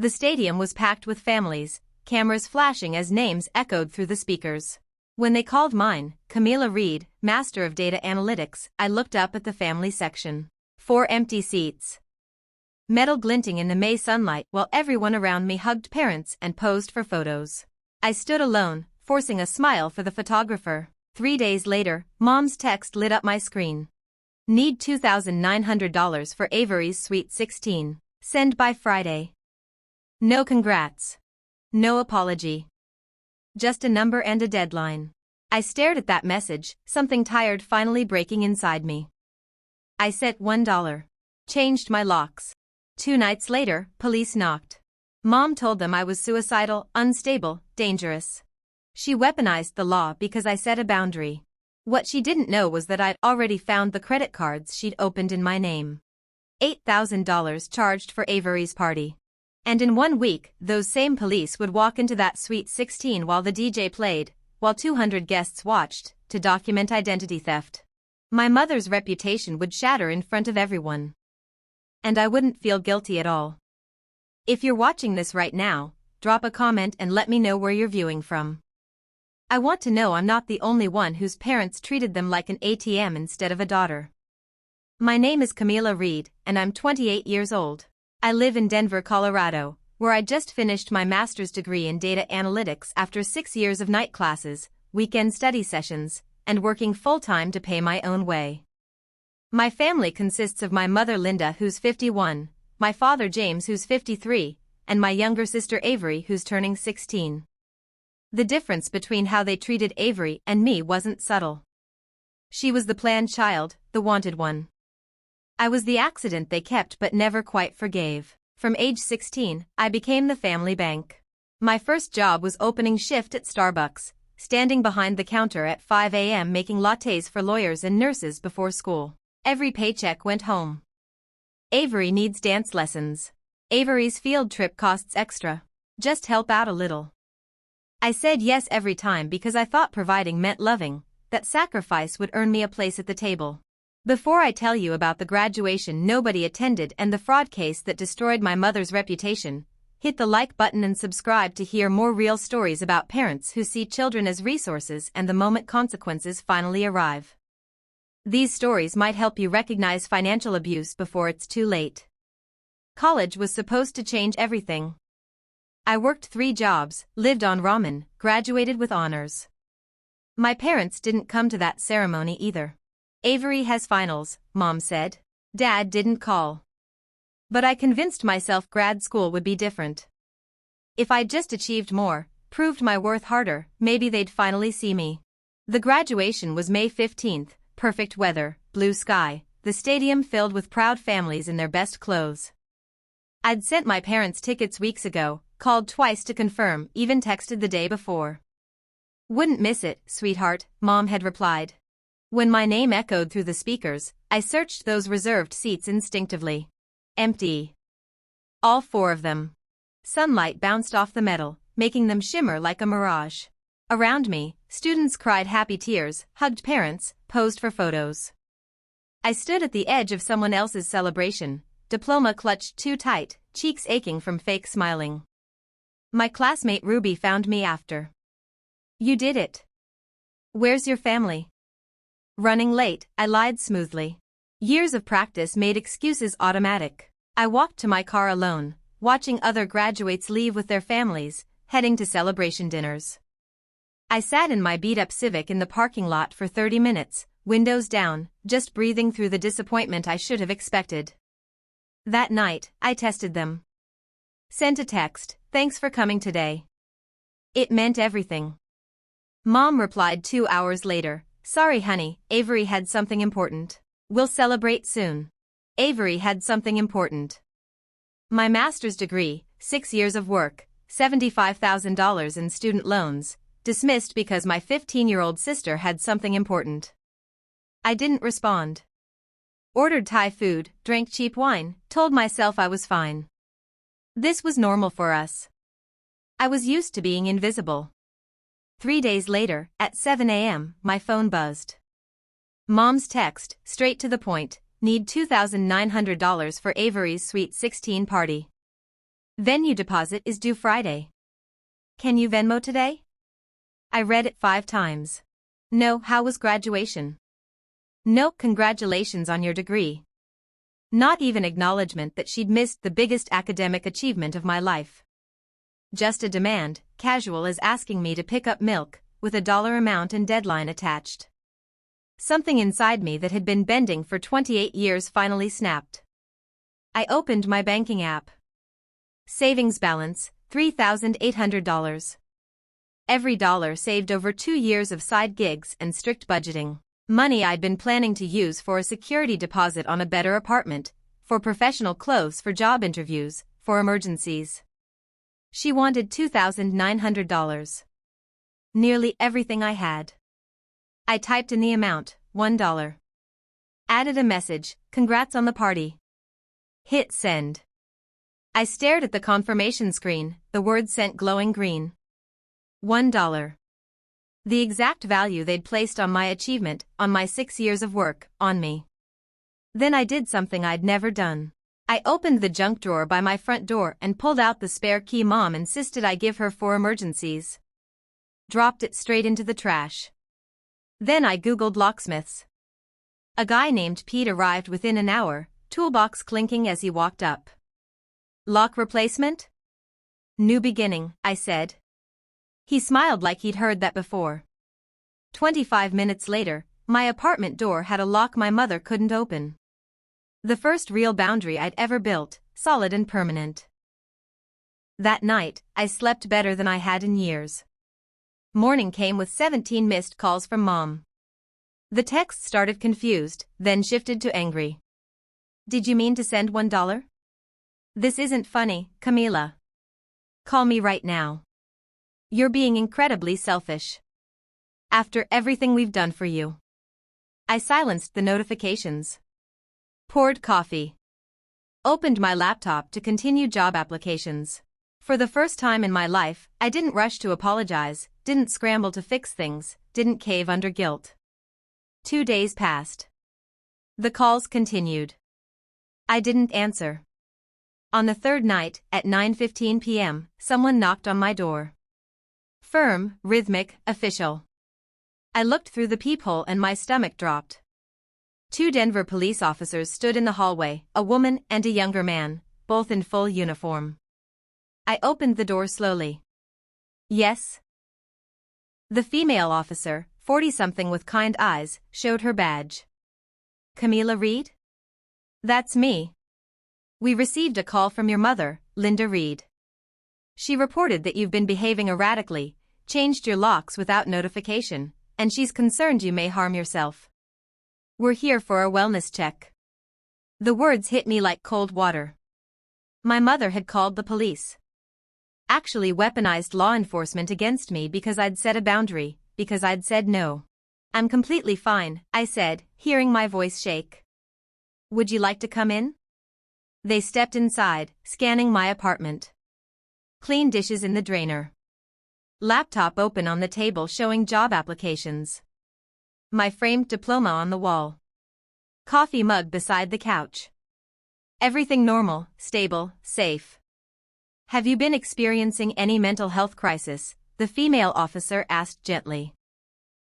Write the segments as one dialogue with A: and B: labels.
A: The stadium was packed with families, cameras flashing as names echoed through the speakers. When they called mine, Camila Reed, Master of Data Analytics, I looked up at the family section. 4 empty seats. Metal glinting in the May sunlight while everyone around me hugged parents and posed for photos. I stood alone, forcing a smile for the photographer. 3 days later, Mom's text lit up my screen. Need $2,900 for Avery's Sweet 16. Send by Friday. No congrats. No apology. Just a number and a deadline. I stared at that message, something tired finally breaking inside me. I set $1. Changed my locks. 2 nights later, police knocked. Mom told them I was suicidal, unstable, dangerous. She weaponized the law because I set a boundary. What she didn't know was that I'd already found the credit cards she'd opened in my name. $8,000 charged for Avery's party. And in 1 week, those same police would walk into that Sweet 16 while the DJ played, while 200 guests watched, to document identity theft. My mother's reputation would shatter in front of everyone. And I wouldn't feel guilty at all. If you're watching this right now, drop a comment and let me know where you're viewing from. I want to know I'm not the only one whose parents treated them like an ATM instead of a daughter. My name is Camila Reed, and I'm 28 years old. I live in Denver, Colorado, where I just finished my master's degree in data analytics after 6 years of night classes, weekend study sessions, and working full-time to pay my own way. My family consists of my mother Linda, who's 51, my father James, who's 53, and my younger sister Avery, who's turning 16. The difference between how they treated Avery and me wasn't subtle. She was the planned child, the wanted one. I was the accident they kept but never quite forgave. From age 16, I became the family bank. My first job was opening shift at Starbucks, standing behind the counter at 5 a.m. making lattes for lawyers and nurses before school. Every paycheck went home. Avery needs dance lessons. Avery's field trip costs extra. Just help out a little. I said yes every time because I thought providing meant loving, that sacrifice would earn me a place at the table. Before I tell you about the graduation nobody attended and the fraud case that destroyed my mother's reputation, hit the like button and subscribe to hear more real stories about parents who see children as resources and the moment consequences finally arrive. These stories might help you recognize financial abuse before it's too late. College was supposed to change everything. I worked 3 jobs, lived on ramen, graduated with honors. My parents didn't come to that ceremony either. Avery has finals, Mom said. Dad didn't call. But I convinced myself grad school would be different. If I'd just achieved more, proved my worth harder, maybe they'd finally see me. The graduation was May 15th, perfect weather, blue sky, the stadium filled with proud families in their best clothes. I'd sent my parents tickets weeks ago, called twice to confirm, even texted the day before. Wouldn't miss it, sweetheart, Mom had replied. When my name echoed through the speakers, I searched those reserved seats instinctively. Empty. All 4 of them. Sunlight bounced off the metal, making them shimmer like a mirage. Around me, students cried happy tears, hugged parents, posed for photos. I stood at the edge of someone else's celebration, diploma clutched too tight, cheeks aching from fake smiling. My classmate Ruby found me after. You did it. Where's your family? Running late, I lied smoothly. Years of practice made excuses automatic. I walked to my car alone, watching other graduates leave with their families, heading to celebration dinners. I sat in my beat-up Civic in the parking lot for 30 minutes, windows down, just breathing through the disappointment I should have expected. That night, I tested them. Sent a text, "Thanks for coming today." It meant everything. Mom replied 2 hours later, "Sorry honey, Avery had something important. We'll celebrate soon." Avery had something important. My master's degree, 6 years of work, $75,000 in student loans, dismissed because my 15-year-old sister had something important. I didn't respond. Ordered Thai food, drank cheap wine, told myself I was fine. This was normal for us. I was used to being invisible. 3 days later, at 7 a.m., my phone buzzed. Mom's text, straight to the point, need $2,900 for Avery's Sweet 16 party. Venue deposit is due Friday. Can you Venmo today? I read it 5 times. No, how was graduation? No, congratulations on your degree. Not even acknowledgement that she'd missed the biggest academic achievement of my life. Just a demand, casual as asking me to pick up milk, with a dollar amount and deadline attached. Something inside me that had been bending for 28 years finally snapped. I opened my banking app. Savings balance, $3,800. Every dollar saved over 2 years of side gigs and strict budgeting. Money I'd been planning to use for a security deposit on a better apartment, for professional clothes for job interviews, for emergencies. She wanted $2,900. Nearly everything I had. I typed in the amount, $1. Added a message, congrats on the party. Hit send. I stared at the confirmation screen, the words sent glowing green. $1. The exact value they'd placed on my achievement, on my 6 years of work, on me. Then I did something I'd never done. I opened the junk drawer by my front door and pulled out the spare key Mom insisted I give her for emergencies. Dropped it straight into the trash. Then I Googled locksmiths. A guy named Pete arrived within an hour, toolbox clinking as he walked up. Lock replacement? New beginning, I said. He smiled like he'd heard that before. 25 minutes later, my apartment door had a lock my mother couldn't open. The first real boundary I'd ever built, solid and permanent. That night, I slept better than I had in years. Morning came with 17 missed calls from Mom. The text started confused, then shifted to angry. Did you mean to send $1? This isn't funny, Camila. Call me right now. You're being incredibly selfish. After everything we've done for you. I silenced the notifications. Poured coffee. Opened my laptop to continue job applications. For the first time in my life, I didn't rush to apologize, didn't scramble to fix things, didn't cave under guilt. 2 days passed. The calls continued. I didn't answer. On the third night, at 9:15 p.m., someone knocked on my door. Firm, rhythmic, official. I looked through the peephole and my stomach dropped. 2 Denver police officers stood in the hallway, a woman and a younger man, both in full uniform. I opened the door slowly. Yes? The female officer, 40-something with kind eyes, showed her badge. Camila Reed? That's me. We received a call from your mother, Linda Reed. She reported that you've been behaving erratically, changed your locks without notification, and she's concerned you may harm yourself. We're here for a wellness check. The words hit me like cold water. My mother had called the police. Actually weaponized law enforcement against me because I'd set a boundary, because I'd said no. I'm completely fine, I said, hearing my voice shake. Would you like to come in? They stepped inside, scanning my apartment. Clean dishes in the drainer. Laptop open on the table showing job applications. My framed diploma on the wall. Coffee mug beside the couch. Everything normal, stable, safe. Have you been experiencing any mental health crisis? The female officer asked gently.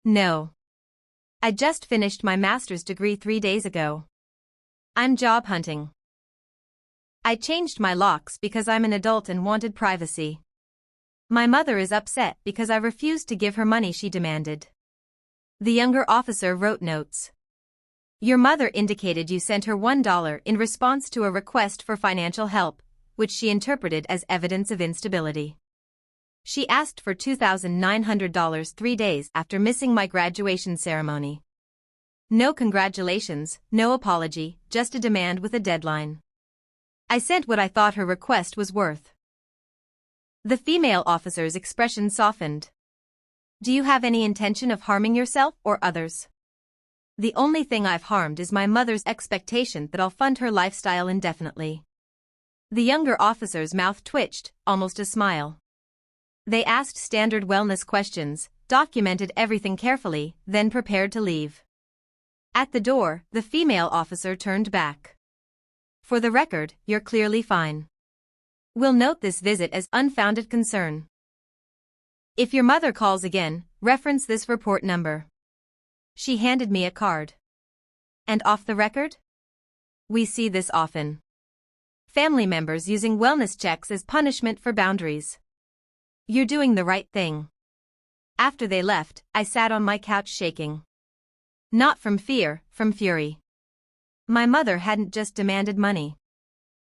A: No. I just finished my master's degree 3 days ago. I'm job hunting. I changed my locks because I'm an adult and wanted privacy. My mother is upset because I refused to give her money she demanded. The younger officer wrote notes. Your mother indicated you sent her $1 in response to a request for financial help, which she interpreted as evidence of instability. She asked for $2,900 3 days after missing my graduation ceremony. No congratulations, no apology, just a demand with a deadline. I sent what I thought her request was worth. The female officer's expression softened. Do you have any intention of harming yourself or others? The only thing I've harmed is my mother's expectation that I'll fund her lifestyle indefinitely. The younger officer's mouth twitched, almost a smile. They asked standard wellness questions, documented everything carefully, then prepared to leave. At the door, the female officer turned back. For the record, you're clearly fine. We'll note this visit as unfounded concern. If your mother calls again, reference this report number. She handed me a card. And off the record? We see this often. Family members using wellness checks as punishment for boundaries. You're doing the right thing. After they left, I sat on my couch shaking. Not from fear, from fury. My mother hadn't just demanded money.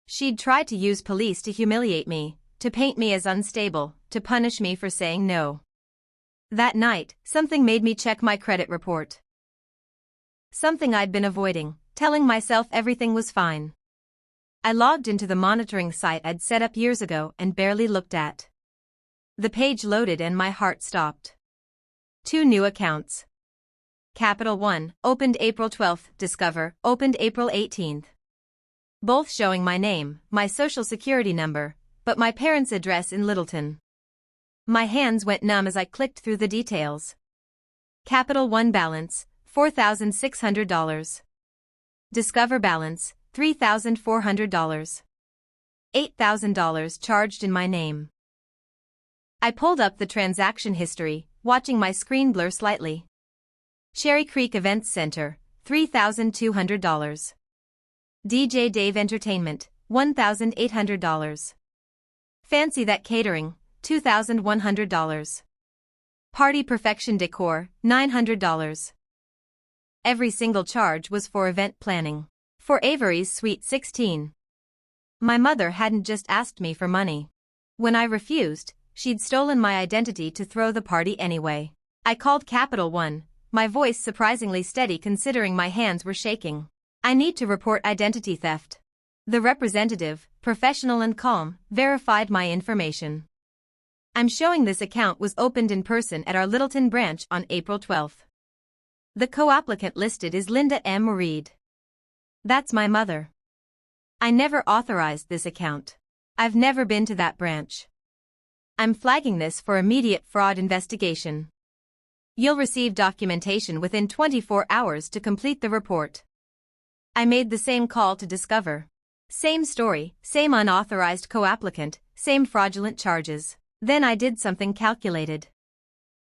A: She'd tried to use police to humiliate me, to paint me as unstable, to punish me for saying no. That night, something made me check my credit report. Something I'd been avoiding, telling myself everything was fine. I logged into the monitoring site I'd set up years ago and barely looked at. The page loaded and my heart stopped. 2 new accounts. Capital One, opened April 12th, Discover, opened April 18th. Both showing my name, my social security number, but my parents' address in Littleton. My hands went numb as I clicked through the details. Capital One balance, $4,600. Discover balance, $3,400. $8,000 charged in my name. I pulled up the transaction history, watching my screen blur slightly. Cherry Creek Events Center, $3,200. DJ Dave Entertainment, $1,800. Fancy That Catering, $2,100. Party Perfection Decor, $900. Every single charge was for event planning. For Avery's Sweet 16. My mother hadn't just asked me for money. When I refused, she'd stolen my identity to throw the party anyway. I called Capital One, my voice surprisingly steady considering my hands were shaking. I need to report identity theft. The representative, professional and calm, verified my information. I'm showing this account was opened in person at our Littleton branch on April 12th. The co-applicant listed is Linda M. Reed. That's my mother. I never authorized this account. I've never been to that branch. I'm flagging this for immediate fraud investigation. You'll receive documentation within 24 hours to complete the report. I made the same call to Discover. Same story, same unauthorized co-applicant, same fraudulent charges. Then I did something calculated.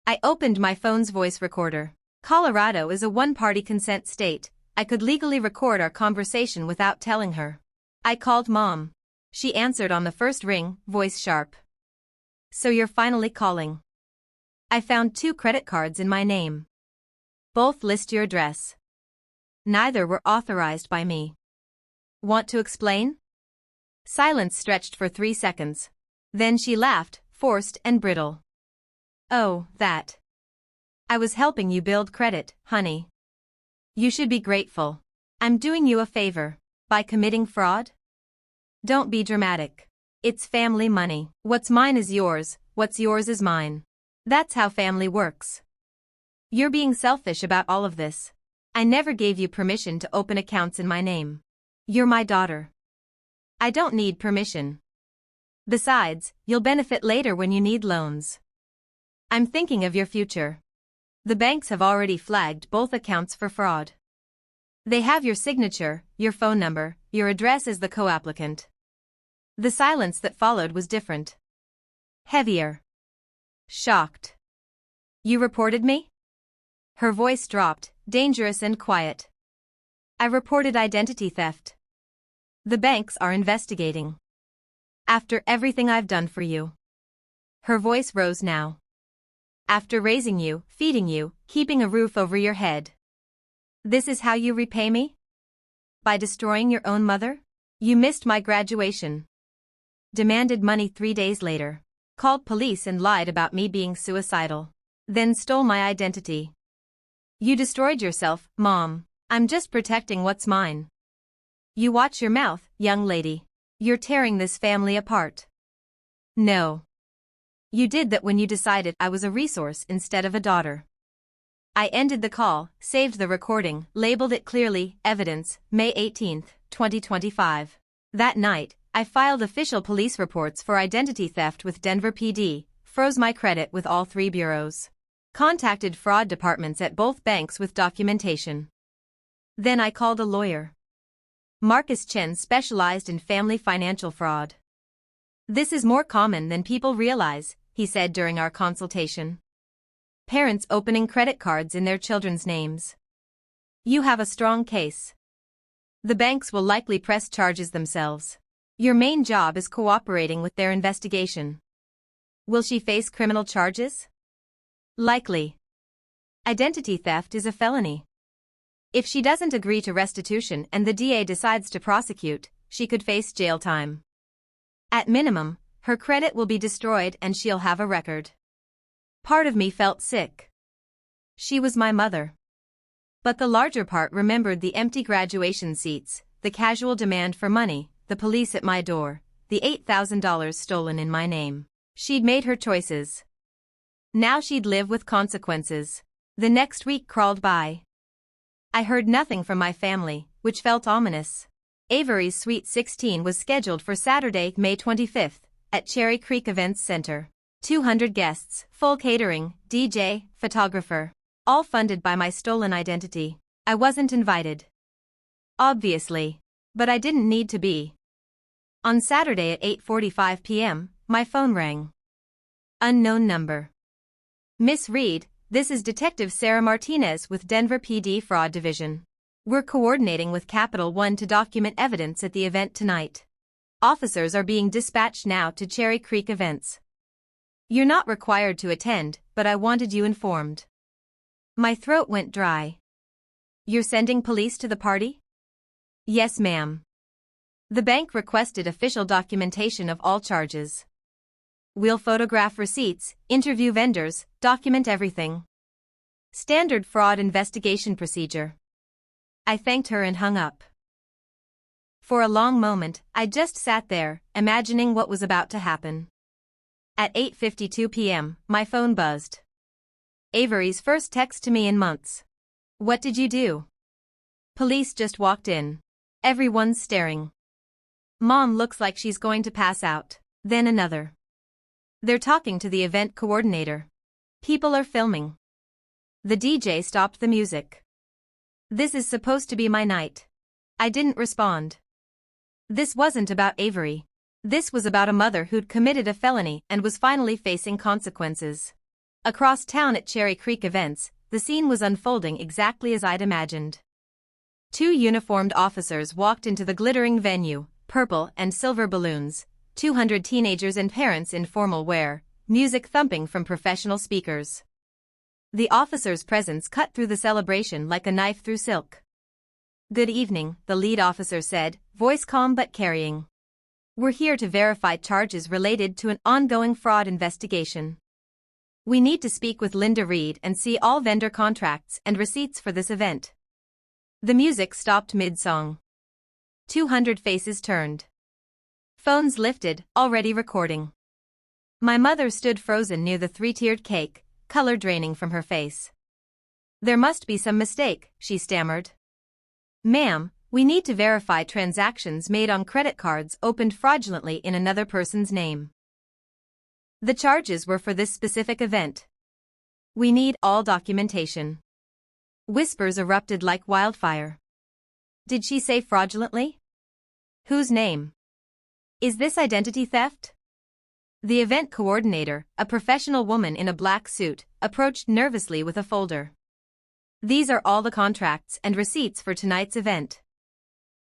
A: I opened my phone's voice recorder. Colorado is a one-party consent state. I could legally record our conversation without telling her. I called Mom. She answered on the first ring, voice sharp. So you're finally calling. I found 2 credit cards in my name. Both list your address. Neither were authorized by me. Want to explain? Silence stretched for 3 seconds. Then she laughed, forced and brittle. Oh, that. I was helping you build credit, honey. You should be grateful. I'm doing you a favor. By committing fraud? Don't be dramatic. It's family money. What's mine is yours, what's yours is mine. That's how family works. You're being selfish about all of this. I never gave you permission to open accounts in my name. You're my daughter. I don't need permission. Besides, you'll benefit later when you need loans. I'm thinking of your future. The banks have already flagged both accounts for fraud. They have your signature, your phone number, your address as the co-applicant. The silence that followed was different. Heavier. Shocked. You reported me? Her voice dropped, dangerous and quiet. I reported identity theft. The banks are investigating. After everything I've done for you. Her voice rose now. After raising you, feeding you, keeping a roof over your head. This is how you repay me? By destroying your own mother? You missed my graduation. Demanded money 3 days later. Called police and lied about me being suicidal. Then stole my identity. You destroyed yourself, Mom. I'm just protecting what's mine. You watch your mouth, young lady. You're tearing this family apart. No. You did that when you decided I was a resource instead of a daughter. I ended the call, saved the recording, labeled it clearly, evidence, May 18, 2025. That night, I filed official police reports for identity theft with Denver PD, froze my credit with all 3 bureaus. Contacted fraud departments at both banks with documentation. Then I called a lawyer. Marcus Chen specialized in family financial fraud. This is more common than people realize, he said during our consultation. Parents opening credit cards in their children's names. You have a strong case. The banks will likely press charges themselves. Your main job is cooperating with their investigation. Will she face criminal charges? Likely. Identity theft is a felony. If she doesn't agree to restitution and the DA decides to prosecute, she could face jail time. At minimum, her credit will be destroyed and she'll have a record. Part of me felt sick. She was my mother. But the larger part remembered the empty graduation seats, the casual demand for money, the police at my door, the $8,000 stolen in my name. She'd made her choices. Now she'd live with consequences. The next week crawled by. I heard nothing from my family, which felt ominous. Avery's Sweet 16 was scheduled for Saturday, May 25th, at Cherry Creek Events Center. 200 guests, full catering, DJ, photographer. All funded by my stolen identity. I wasn't invited. Obviously. But I didn't need to be. On Saturday at 8:45 p.m., my phone rang. Unknown number. Miss Reed, this is Detective Sarah Martinez with Denver PD Fraud Division. We're coordinating with Capital One to document evidence at the event tonight. Officers are being dispatched now to Cherry Creek Events. You're not required to attend, but I wanted you informed. My throat went dry. You're sending police to the party? Yes, ma'am. The bank requested official documentation of all charges. We'll photograph receipts, interview vendors, document everything. Standard fraud investigation procedure. I thanked her and hung up. For a long moment, I just sat there, imagining what was about to happen. At 8:52 p.m., my phone buzzed. Avery's first text to me in months. What did you do? Police just walked in. Everyone's staring. Mom looks like she's going to pass out. Then another. They're talking to the event coordinator. People are filming. The DJ stopped the music. This is supposed to be my night. I didn't respond. This wasn't about Avery. This was about a mother who'd committed a felony and was finally facing consequences. Across town at Cherry Creek Events, the scene was unfolding exactly as I'd imagined. 2 uniformed officers walked into the glittering venue, purple and silver balloons, 200 teenagers and parents in formal wear, music thumping from professional speakers. The officers' presence cut through the celebration like a knife through silk. Good evening, the lead officer said, voice calm but carrying. We're here to verify charges related to an ongoing fraud investigation. We need to speak with Linda Reed and see all vendor contracts and receipts for this event. The music stopped mid-song. 200 faces turned. Phones lifted, already recording. My mother stood frozen near the 3-tiered cake, color draining from her face. There must be some mistake, she stammered. Ma'am, we need to verify transactions made on credit cards opened fraudulently in another person's name. The charges were for this specific event. We need all documentation. Whispers erupted like wildfire. Did she say fraudulently? Whose name? Is this identity theft? The event coordinator, a professional woman in a black suit, approached nervously with a folder. These are all the contracts and receipts for tonight's event.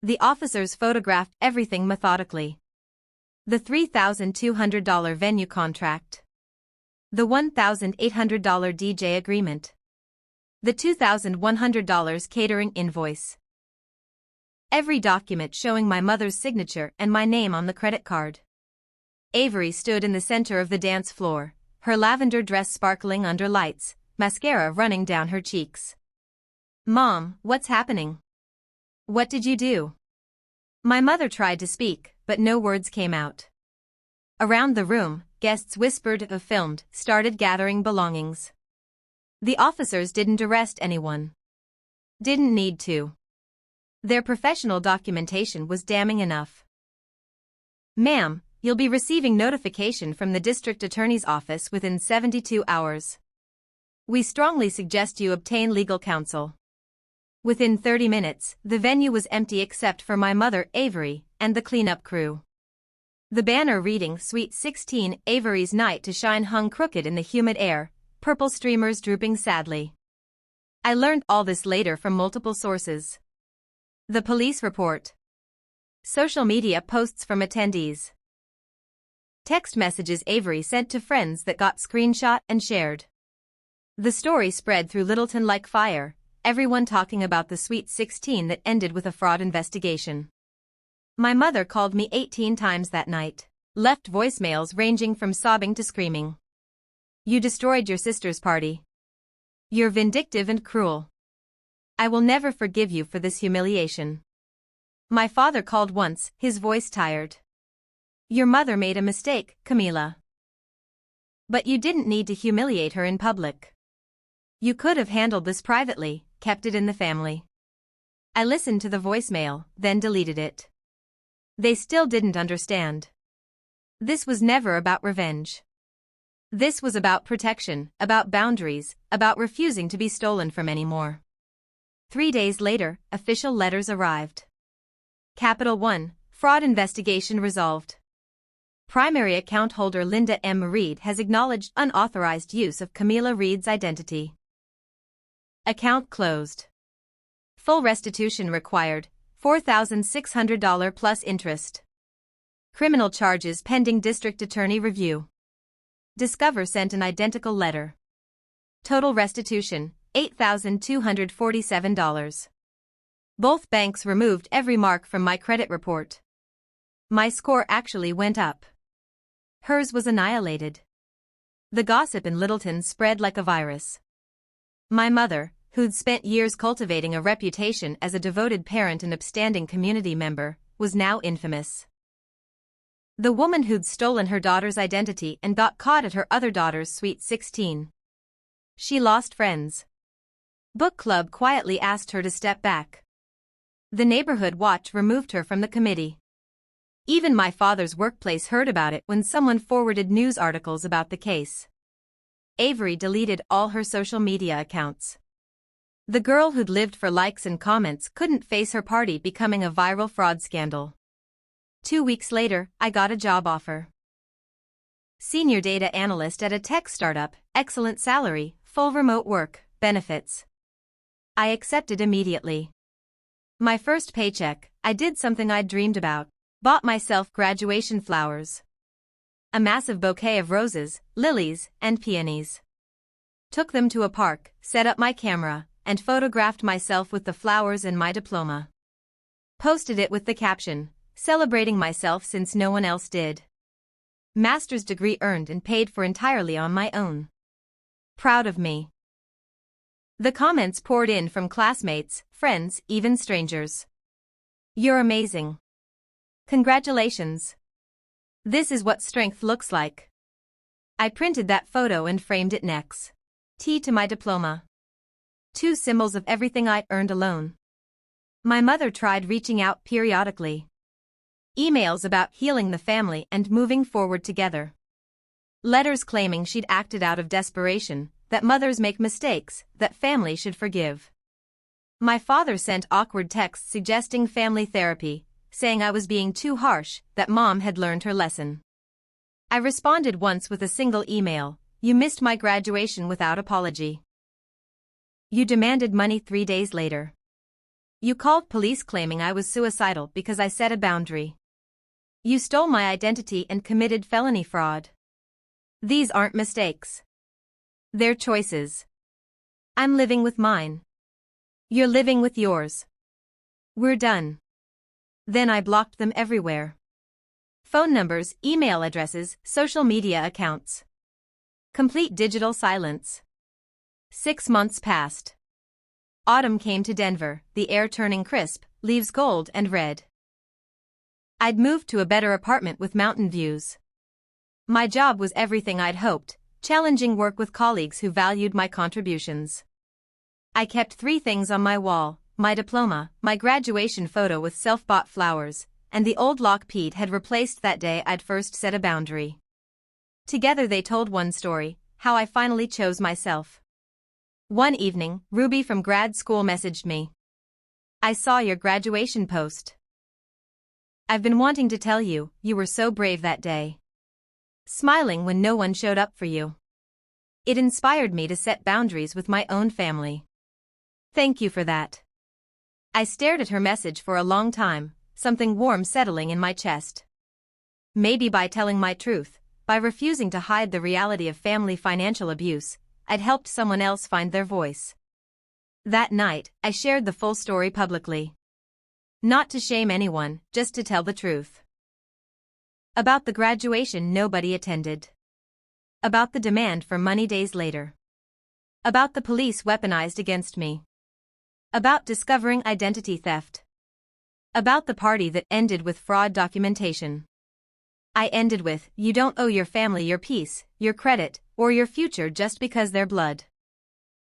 A: The officers photographed everything methodically. The $3,200 venue contract. The $1,800 DJ agreement. The $2,100 catering invoice. Every document showing my mother's signature and my name on the credit card. Avery stood in the center of the dance floor, her lavender dress sparkling under lights, mascara running down her cheeks. Mom, what's happening? What did you do? My mother tried to speak, but no words came out. Around the room, guests whispered, filmed, started gathering belongings. The officers didn't arrest anyone. Didn't need to. Their professional documentation was damning enough. Ma'am, you'll be receiving notification from the district attorney's office within 72 hours. We strongly suggest you obtain legal counsel. Within 30 minutes, the venue was empty except for my mother, Avery, and the cleanup crew. The banner reading Sweet 16, Avery's night to shine hung crooked in the humid air, purple streamers drooping sadly. I learned all this later from multiple sources. The police report. Social media posts from attendees. Text messages Avery sent to friends that got screenshot and shared. The story spread through Littleton like fire, everyone talking about the Sweet 16 that ended with a fraud investigation. My mother called me 18 times that night, left voicemails ranging from sobbing to screaming. You destroyed your sister's party. You're vindictive and cruel. I will never forgive you for this humiliation. My father called once, his voice tired. Your mother made a mistake, Camila. But you didn't need to humiliate her in public. You could have handled this privately, kept it in the family. I listened to the voicemail, then deleted it. They still didn't understand. This was never about revenge. This was about protection, about boundaries, about refusing to be stolen from anymore. 3 days later, official letters arrived. Capital 1, fraud investigation resolved. Primary account holder Linda M. Reed has acknowledged unauthorized use of Camila Reed's identity. Account closed. Full restitution required, $4,600 plus interest. Criminal charges pending district attorney review. Discover sent an identical letter. Total restitution, $8,247. Both banks removed every mark from my credit report. My score actually went up. Hers was annihilated. The gossip in Littleton spread like a virus. My mother, who'd spent years cultivating a reputation as a devoted parent and upstanding community member, was now infamous. The woman who'd stolen her daughter's identity and got caught at her other daughter's Sweet 16. She lost friends. Book club quietly asked her to step back. The neighborhood watch removed her from the committee. Even my father's workplace heard about it when someone forwarded news articles about the case. Avery deleted all her social media accounts. The girl who'd lived for likes and comments couldn't face her party becoming a viral fraud scandal. 2 weeks later, I got a job offer. Senior data analyst at a tech startup, excellent salary, full remote work, benefits. I accepted immediately. My first paycheck, I did something I'd dreamed about. Bought myself graduation flowers. A massive bouquet of roses, lilies, and peonies. Took them to a park, set up my camera, and photographed myself with the flowers and my diploma. Posted it with the caption, celebrating myself since no one else did. Master's degree earned and paid for entirely on my own. Proud of me. The comments poured in from classmates, friends, even strangers. You're amazing. Congratulations. This is what strength looks like. I printed that photo and framed it next to my diploma. 2 symbols of everything I'd earned alone. My mother tried reaching out periodically. Emails about healing the family and moving forward together. Letters claiming she'd acted out of desperation, that mothers make mistakes, that family should forgive. My father sent awkward texts suggesting family therapy, saying I was being too harsh, that mom had learned her lesson. I responded once with a single email, you missed my graduation without apology. You demanded money 3 days later. You called police claiming I was suicidal because I set a boundary. You stole my identity and committed felony fraud. These aren't mistakes. They're choices. I'm living with mine. You're living with yours. We're done. Then I blocked them everywhere. Phone numbers, email addresses, social media accounts. Complete digital silence. 6 months passed. Autumn came to Denver, the air turning crisp, leaves gold and red. I'd moved to a better apartment with mountain views. My job was everything I'd hoped, challenging work with colleagues who valued my contributions. I kept 3 things on my wall. My diploma, my graduation photo with self-bought flowers, and the old lock Pete had replaced that day I'd first set a boundary. Together they told one story, how I finally chose myself. One evening, Ruby from grad school messaged me. I saw your graduation post. I've been wanting to tell you, you were so brave that day. Smiling when no one showed up for you. It inspired me to set boundaries with my own family. Thank you for that. I stared at her message for a long time, something warm settling in my chest. Maybe by telling my truth, by refusing to hide the reality of family financial abuse, I'd helped someone else find their voice. That night, I shared the full story publicly. Not to shame anyone, just to tell the truth. About the graduation nobody attended. About the demand for money days later. About the police weaponized against me. About discovering identity theft. About the party that ended with fraud documentation. I ended with, you don't owe your family your peace, your credit, or your future just because they're blood.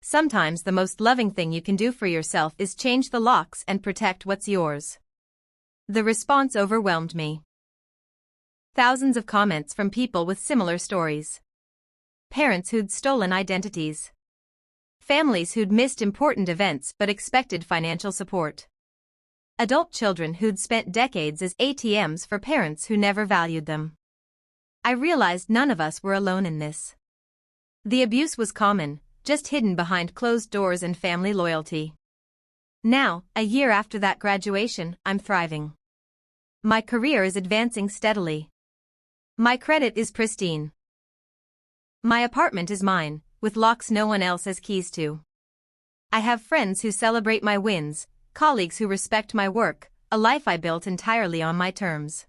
A: Sometimes the most loving thing you can do for yourself is change the locks and protect what's yours. The response overwhelmed me. Thousands of comments from people with similar stories. Parents who'd stolen identities. Families who'd missed important events but expected financial support. Adult children who'd spent decades as ATMs for parents who never valued them. I realized none of us were alone in this. The abuse was common, just hidden behind closed doors and family loyalty. Now, a year after that graduation, I'm thriving. My career is advancing steadily. My credit is pristine. My apartment is mine, with locks no one else has keys to. I have friends who celebrate my wins, colleagues who respect my work, a life I built entirely on my terms.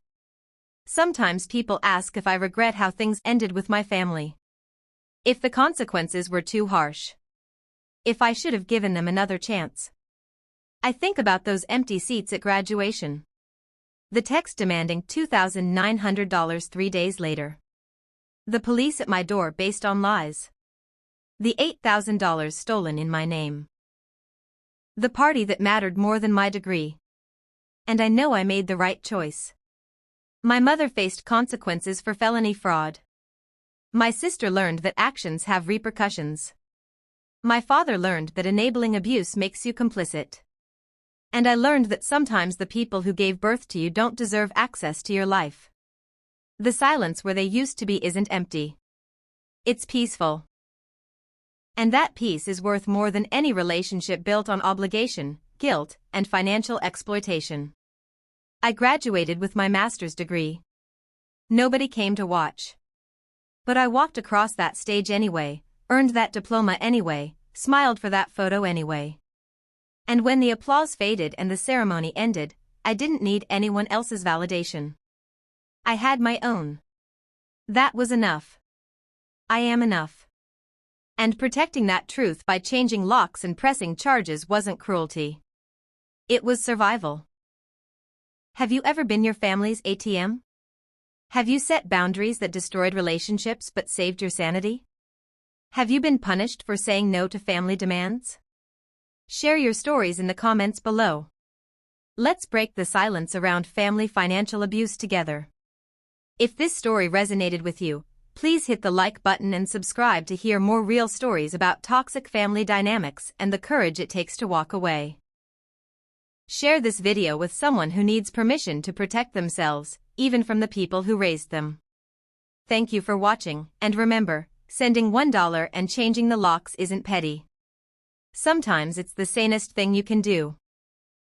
A: Sometimes people ask if I regret how things ended with my family. If the consequences were too harsh. If I should have given them another chance. I think about those empty seats at graduation. The text demanding $2,900 3 days later. The police at my door based on lies. The $8,000 stolen in my name. The party that mattered more than my degree. And I know I made the right choice. My mother faced consequences for felony fraud. My sister learned that actions have repercussions. My father learned that enabling abuse makes you complicit. And I learned that sometimes the people who gave birth to you don't deserve access to your life. The silence where they used to be isn't empty. It's peaceful. And that peace is worth more than any relationship built on obligation, guilt, and financial exploitation. I graduated with my master's degree. Nobody came to watch. But I walked across that stage anyway, earned that diploma anyway, smiled for that photo anyway. And when the applause faded and the ceremony ended, I didn't need anyone else's validation. I had my own. That was enough. I am enough. And protecting that truth by changing locks and pressing charges wasn't cruelty. It was survival. Have you ever been your family's ATM? Have you set boundaries that destroyed relationships but saved your sanity? Have you been punished for saying no to family demands? Share your stories in the comments below. Let's break the silence around family financial abuse together. If this story resonated with you, please hit the like button and subscribe to hear more real stories about toxic family dynamics and the courage it takes to walk away. Share this video with someone who needs permission to protect themselves, even from the people who raised them. Thank you for watching, and remember, sending $1 and changing the locks isn't petty. Sometimes it's the sanest thing you can do.